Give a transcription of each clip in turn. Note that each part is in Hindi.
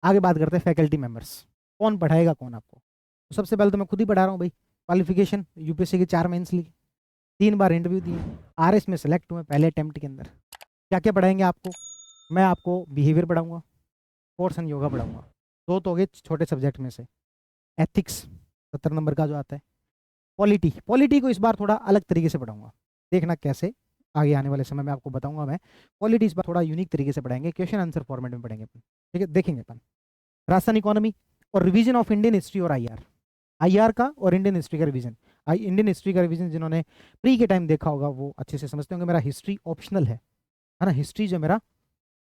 आगे बात करते हैं फैकल्टी मेंबर्स, कौन पढ़ाएगा कौन आपको। तो सबसे पहले तो मैं खुद ही पढ़ा रहा हूँ भाई। क्वालिफिकेशन यूपीएससी की 4 मेंस ली, 3 बार इंटरव्यू दिए, आरएस में सेलेक्ट हुए पहले अटेम्प्ट के अंदर। क्या क्या पढ़ाएंगे आपको? मैं आपको बिहेवियर पढ़ाऊंगा, कोर्स एंड योगा पढ़ाऊंगा, दो तो हो गए छोटे सब्जेक्ट में से। एथिक्स 70 नंबर का जो आता है। पॉलिटी, पॉलिटी को इस बार थोड़ा अलग तरीके से पढ़ाऊंगा, देखना कैसे, आगे आने वाले समय में आपको बताऊंगा मैं। पॉलिटी इस बार थोड़ा यूनिक तरीके से पढ़ाएंगे, क्वेश्चन आंसर फॉर्मेट में पढ़ेंगे अपन, ठीक है, देखेंगे अपन। राजस्थान इकोनॉमी और रिवीजन ऑफ इंडियन हिस्ट्री और आईआर, आईआर का और इंडियन हिस्ट्री का रिवीजन। इंडियन हिस्ट्री का रिवीजन जिन्होंने प्री के टाइम देखा होगा वो अच्छे से समझते होंगे। मेरा हिस्ट्री ऑप्शनल है ना, हिस्ट्री जो मेरा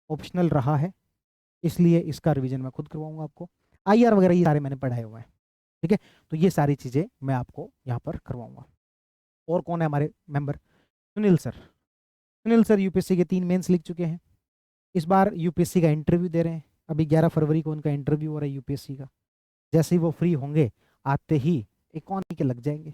ऑप्शनल रहा है, इसलिए इसका रिवीजन मैं खुद करवाऊंगा आपको। आईआर वगैरह ये सारे मैंने पढ़ाए हुए हैं, ठीक है। तो ये सारी चीज़ें मैं आपको यहाँ पर करवाऊंगा। और कौन है हमारे member? Sunil sir. Sunil sir UPSC के 3 मेंस लिख चुके हैं, इस बार यूपीएससी का इंटरव्यू दे रहे हैं। अभी 11 फरवरी को उनका इंटरव्यू हो रहा है यूपीएससी का। जैसे ही वो फ्री होंगे आते ही इकोनॉमी के लग जाएंगे।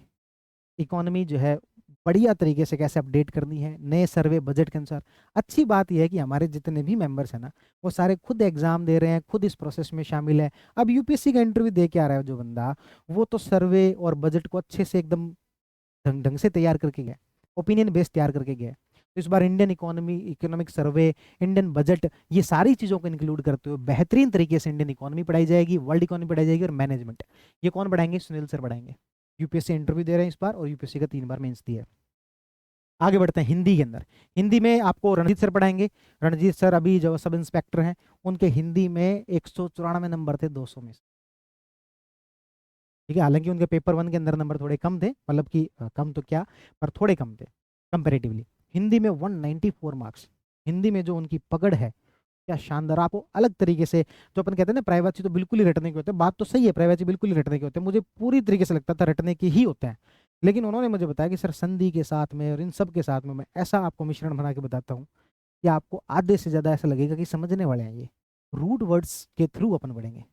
इकोनॉमी जो है बढ़िया तरीके से कैसे अपडेट करनी है नए सर्वे बजट के अनुसार। अच्छी बात यह है कि हमारे जितने भी मेंबर्स हैं ना, वो सारे खुद एग्जाम दे रहे हैं, खुद इस प्रोसेस में शामिल है। अब यूपीएससी का इंटरव्यू दे के आ रहा है जो बंदा, वो तो सर्वे और बजट को अच्छे से एकदम ढंग ढंग से तैयार करके गया, ओपिनियन बेस्ड तैयार करके गया। तो इस बार Indian economy, economic survey, Indian budget, ये सारी चीज़ों को इंक्लूड करते हुए बेहतरीन तरीके से इंडियन इकोनॉमी पढ़ाई जाएगी, वर्ल्ड इकोनॉमी पढ़ाई जाएगी और मैनेजमेंट। ये कौन पढ़ाएंगे? सुनील सर पढ़ाएंगे। यूपीएससी इंटरव्यू दे रहे हैं इस बार और यूपीएससी का 3 बार मेंस दिया है। आगे बढ़ते हैं हिंदी के अंदर। हिंदी में आपको रणजीत सर पढ़ाएंगे। रणजीत सर अभी जो सब इंस्पेक्टर हैं, उनके हिंदी में 194 नंबर थे 200 में से, ठीक है। हालांकि उनके पेपर 1 के अंदर नंबर थोड़े कम थे, मतलब कि कम तो क्या, पर थोड़े कम थे कंपेरेटिवली। हिंदी में 194 मार्क्स। हिंदी में जो उनकी पकड़ है, क्या शानदार। आपको अलग तरीके से, जो अपन कहते हैं ना प्राइवेसी तो बिल्कुल ही रटने के होते हैं, बात तो सही है, प्राइवेसी बिल्कुल ही रटने के होते हैं, मुझे पूरी तरीके से लगता था रटने के ही होते हैं। लेकिन उन्होंने मुझे बताया कि सर संधि के साथ में और इन सब के साथ में मैं ऐसा आपको मिश्रण बना के बताता हूँ कि आपको आधे से ज़्यादा ऐसा लगेगा कि समझने वाले हैं ये। रूट वर्ड्स के थ्रू अपन बढ़ेंगे।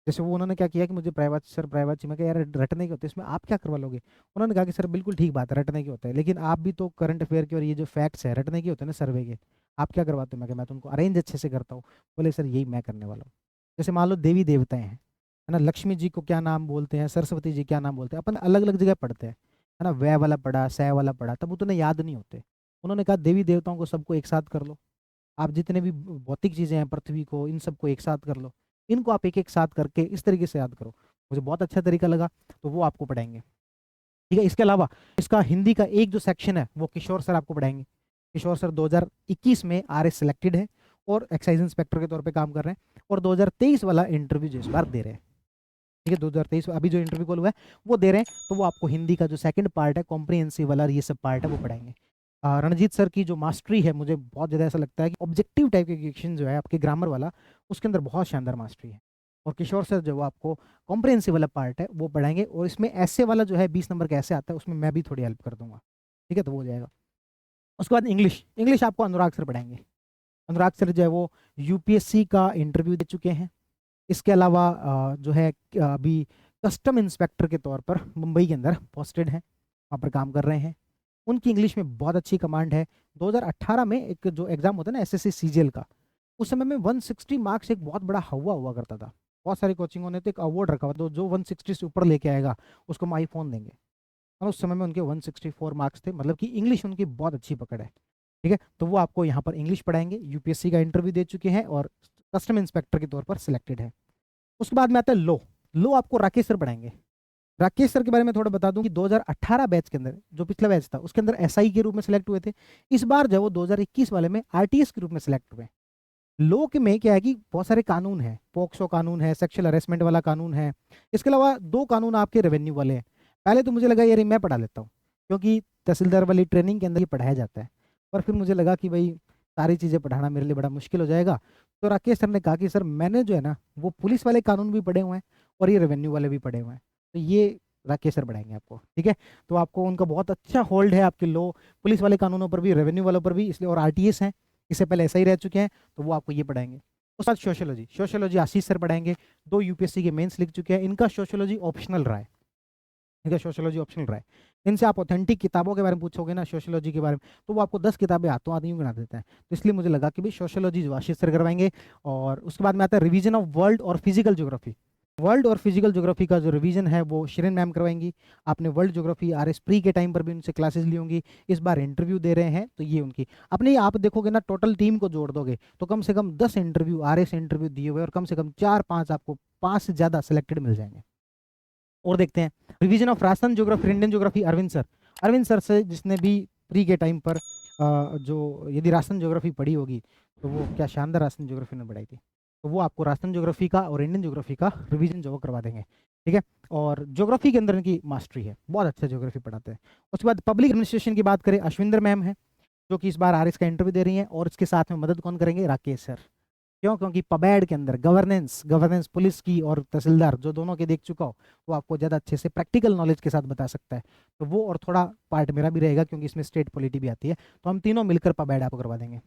जैसे वो उन्होंने क्या किया कि मुझे प्राइवेसी सर, प्राइवेसी में, क्या यार रटने के होते हैं, इसमें आप क्या करवा लोगे? उन्होंने कहा कि सर बिल्कुल ठीक बात है, रटने के होते हैं, लेकिन आप भी तो करंट अफेयर के और ये जो फैक्ट्स है रटने के होते हैं ना, सर्वे के, आप क्या करवाते हो? मैं तो उनको अरेंज अच्छे से करता हूँ। बोले सर यही मैं करने वाला हूँ। जैसे मान लो देवी देवताएं हैं, है ना, लक्ष्मी जी को क्या नाम बोलते हैं, सरस्वती जी क्या नाम बोलते हैं, अपन अलग अलग जगह पढ़ते हैं, है ना, वह वाला पढ़ा, सह वाला पढ़ा, तब उतने याद नहीं होते। उन्होंने कहा देवी देवताओं को सबको एक साथ कर लो, आप जितने भी भौतिक चीजें हैं पृथ्वी को, इन सबको एक साथ कर लो, इनको आप एक एक साथ करके इस तरीके से याद करो। मुझे बहुत अच्छा तरीका लगा, तो वो आपको पढ़ाएंगे, ठीक है। इसके अलावा इसका हिंदी का एक जो सेक्शन है वो किशोर सर आपको पढ़ाएंगे। किशोर सर 2021 में आरएस सेलेक्टेड है और एक्साइज इंस्पेक्टर के तौर पे काम कर रहे हैं, और 2023 वाला इंटरव्यू जो इस बार दे रहे हैं, ठीक है, 2023 अभी जो इंटरव्यू कॉल हुआ है वो दे रहे हैं। तो वो आपको हिंदी का जो सेकंड पार्ट है, कॉम्प्रिहेंसिव वाला, ये सब पार्ट है वो पढ़ाएंगे। रणजीत सर की जो मास्टरी है, मुझे बहुत ज़्यादा ऐसा लगता है कि ऑब्जेक्टिव टाइप के क्वेश्चन जो है आपके ग्रामर वाला, उसके अंदर बहुत शानदार मास्टरी है। और किशोर सर जो वो आपको कॉम्प्रिहेंसिव वाला पार्ट है वो पढ़ाएंगे, और इसमें ऐसे वाला जो है 20 नंबर का ऐसे आता है, उसमें मैं भी थोड़ी हेल्प कर दूंगा, ठीक है, तो वो हो जाएगा। उसके बाद इंग्लिश, इंग्लिश आपको अनुराग सर पढ़ाएंगे। अनुराग सर जो है वो यूपीएससी का इंटरव्यू दे चुके हैं। इसके अलावा जो है अभी कस्टम इंस्पेक्टर के तौर पर मुंबई के अंदर पोस्टेड हैं, वहाँ पर काम कर रहे हैं। उनकी इंग्लिश में बहुत अच्छी कमांड है। 2018 में एक जो एग्जाम होता है ना एसएससी सीजीएल का, उस समय में 160 मार्क्स एक बहुत बड़ा हवा हुआ करता था। बहुत सारी कोचिंगों ने तो एक अवार्ड रखा हुआ, तो जो 160 से ऊपर लेके आएगा उसको हम आईफोन देंगे। और उस समय में उनके 164 मार्क्स थे, मतलब कि इंग्लिश उनकी बहुत अच्छी पकड़ है, ठीक है। तो वो आपको यहाँ पर इंग्लिश पढ़ाएंगे, यूपीएससी का इंटरव्यू दे चुके हैं और कस्टम इंस्पेक्टर के तौर पर सिलेक्टेड है। उसके बाद में आता है लो। लो आपको राकेश सर पढ़ाएंगे। राकेश सर के बारे में थोड़ा बता दूं कि 2018 बैच के अंदर, जो पिछला बैच था उसके अंदर एसआई के रूप में सिलेक्ट हुए थे। इस बार जब वो 2021 वाले में आरटीएस के रूप में सिलेक्ट हुए। लो के में क्या है कि बहुत सारे कानून है, पोक्सो कानून है, सेक्सुअल हरेसमेंट वाला कानून है, इसके अलावा 2 कानून आपके रेवेन्यू वाले हैं। पहले तो मुझे लगा यार मैं पढ़ा लेता हूँ, क्योंकि तहसीलदार वाली ट्रेनिंग के अंदर ये पढ़ाया जाता है, पर फिर मुझे लगा कि भाई सारी चीज़ें पढ़ाना मेरे लिए बड़ा मुश्किल हो जाएगा। तो राकेश सर ने कहा कि सर मैंने जो है ना वो पुलिस वाले कानून भी पढ़े हुए हैं और ये रेवेन्यू वाले भी पढ़े हुए हैं, तो ये राकेश सर पढ़ाएंगे आपको, ठीक है। तो आपको उनका बहुत अच्छा होल्ड है आपके लो, पुलिस वाले कानूनों पर भी, रेवेन्यू वालों पर भी, इसलिए, और आरटीएस हैं, इससे पहले ऐसा ही रह चुके हैं, तो वो आपको ये पढ़ाएंगे। उसके बाद सोशियोलॉजी, सोशियोलॉजी आशीष सर पढ़ाएंगे। 2 यूपीएससी के मेंस लिख चुके हैं, इनका सोशियोलॉजी ऑप्शनल रहा है, इनका सोशियोलॉजी ऑप्शनल रहा है। इनसे आप ऑथेंटिक किताबों के बारे में पूछोगे ना सोशियोलॉजी के बारे में, तो वो आपको 10 किताबें हाथों हाथ यूं गिना देते हैं। तो इसलिए मुझे लगा कि भाई सोशियोलॉजी जो आशीष सर करवाएंगे। और उसके बाद में आता है रिवीजन ऑफ वर्ल्ड और फिजिकल ज्योग्राफी। वर्ल्ड और फिजिकल ज्योग्राफी का जो रिवीजन है वो शिरीन मैम करवाएंगी। आपने वर्ल्ड ज्योग्राफी RS प्री के टाइम पर भी उनसे क्लासेस ली होंगी, इस बार इंटरव्यू दे रहे हैं, तो ये उनकी अपनी आप देखोगे ना टोटल टीम को जोड़ दोगे तो कम से कम 10 इंटरव्यू RS इंटरव्यू दिए हुए और कम से कम 4-5 आपको 5 से ज़्यादा सिलेक्टेड मिल जाएंगे। और देखते हैं revision of Rajasthan geography, Indian geography, Arvind sir से जिसने भी प्री के टाइम पर जो यदि राजस्थान ज्योग्राफी पढ़ी होगी तो वो क्या शानदार राजस्थान ज्योग्राफी ने पढ़ाई थी, तो वो आपको राजस्थान ज्योग्राफी का और इंडियन ज्योग्राफी का रिवीजन जो वो करवा देंगे। ठीक है, और ज्योग्राफी के अंदर इनकी मास्टरी है, बहुत अच्छा ज्योग्राफी पढ़ाते हैं। उसके बाद पब्लिक एडमिनिस्ट्रेशन की बात करें, अश्विंदर मैम है जो कि इस बार RS का इंटरव्यू दे रही हैं, और इसके साथ में मदद कौन करेंगे, राकेश सर। क्यों? क्योंकि पबैड के अंदर गवर्नेंस पुलिस की और तहसीलदार जो दोनों के देख चुका हो, वो आपको ज़्यादा अच्छे से प्रैक्टिकल नॉलेज के साथ बता सकता है। तो वो और थोड़ा पार्ट मेरा भी रहेगा क्योंकि इसमें स्टेट पॉलिटी भी आती है, तो हम तीनों मिलकर पबैड आपको करवा देंगे।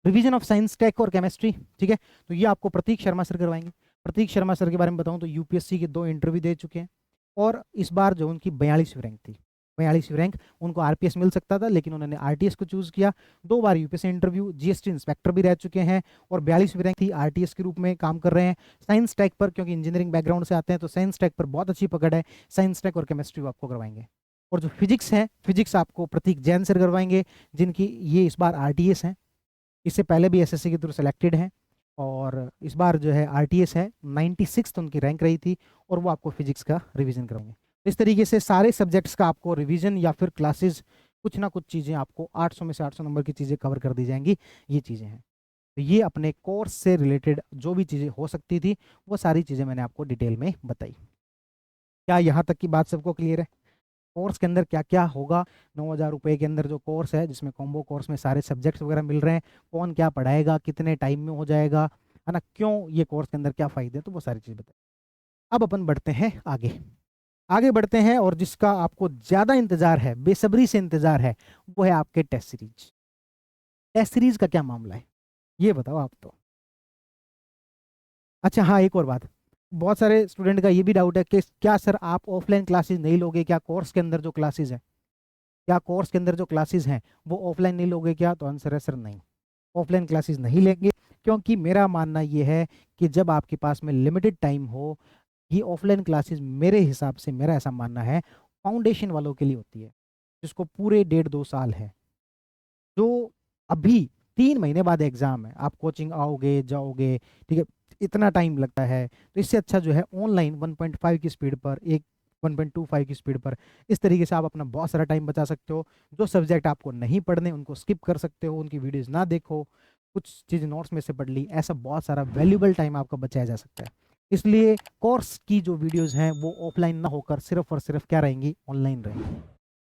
रिवीजन ऑफ साइंस, टेक और केमिस्ट्री, ठीक है, तो ये आपको प्रतीक शर्मा सर करवाएंगे। प्रतीक शर्मा सर के बारे में बताऊं तो UPSC के 2 इंटरव्यू दे चुके हैं, और इस बार जो उनकी 42वीं रैंक थी, 42वीं रैंक, उनको RPS मिल सकता था लेकिन उन्होंने RTS को चूज किया। 2 बार UPSC इंटरव्यू, GST इंस्पेक्टर भी रह चुके हैं, और 42वीं रैंक थी, RTS के रूप में काम कर रहे हैं। साइंस टेक पर, क्योंकि इंजीनियरिंग बैकग्राउंड से आते हैं तो साइंस टेक पर बहुत अच्छी पकड़ है, साइंस टेक और केमिस्ट्री वो आपको करवाएंगे। और जो फिजिक्स है, फिजिक्स आपको प्रतीक जैन सर करवाएंगे, जिनकी ये इस बार RTS हैं, इससे पहले भी SSC के थ्रू सेलेक्टेड हैं, और इस बार जो है RTS है, 96 उनकी रैंक रही थी, और वो आपको फिजिक्स का रिवीजन करेंगे। इस तरीके से सारे सब्जेक्ट्स का आपको रिवीजन या फिर क्लासेस, कुछ ना कुछ चीज़ें आपको 800 में से 800 नंबर की चीज़ें कवर कर दी जाएंगी। ये चीज़ें हैं, तो ये अपने कोर्स से रिलेटेड जो भी चीज़ें हो सकती थी वो सारी चीज़ें मैंने आपको डिटेल में बताई। क्या यहाँ तक की बात सबको क्लियर है? कोर्स के अंदर क्या क्या होगा, 9,000 रुपये के अंदर जो कोर्स है, जिसमें कॉम्बो कोर्स में सारे सब्जेक्ट्स वगैरह मिल रहे हैं, कौन क्या पढ़ाएगा, कितने टाइम में हो जाएगा, है ना, क्यों ये कोर्स के अंदर क्या फ़ायदे हैं, तो वो सारी चीज़ बताएं। अब अपन बढ़ते हैं आगे, आगे बढ़ते हैं, और जिसका आपको ज़्यादा इंतज़ार है, बेसब्री से इंतज़ार है, वो है आपके टेस्ट सीरीज। टेस्ट सीरीज का क्या मामला है ये बताओ आप तो। अच्छा हाँ, एक और बात, बहुत सारे स्टूडेंट का ये भी डाउट है कि क्या सर आप ऑफलाइन क्लासेस नहीं लोगे क्या, कोर्स के अंदर जो क्लासेस है, क्या कोर्स के अंदर जो क्लासेस हैं वो ऑफलाइन नहीं लोगे क्या? तो आंसर है सर नहीं, ऑफलाइन क्लासेस नहीं लेंगे, क्योंकि मेरा मानना ये है कि जब आपके पास में लिमिटेड टाइम हो, ये ऑफलाइन क्लासेस मेरे हिसाब से, मेरा ऐसा मानना है, फाउंडेशन वालों के लिए होती है, जिसको पूरे 1.5-2 साल है, जो अभी 3 महीने बाद एग्जाम है, आप कोचिंग आओगे जाओगे, ठीक है, इतना टाइम लगता है, तो इससे अच्छा जो है ऑनलाइन 1.5 की स्पीड पर, एक 1.25 की स्पीड पर, इस तरीके से आप अपना बहुत सारा टाइम बचा सकते हो। जो सब्जेक्ट आपको नहीं पढ़ने उनको स्किप कर सकते हो, उनकी वीडियोस ना देखो, कुछ चीज़ नोट्स में से पढ़ ली, ऐसा बहुत सारा वैल्यूबल टाइम आपका बचाया जा सकता है। इसलिए कोर्स की जो वीडियोस हैं वो ऑफलाइन ना होकर सिर्फ और सिर्फ क्या रहेंगी, ऑनलाइन रहेंगी।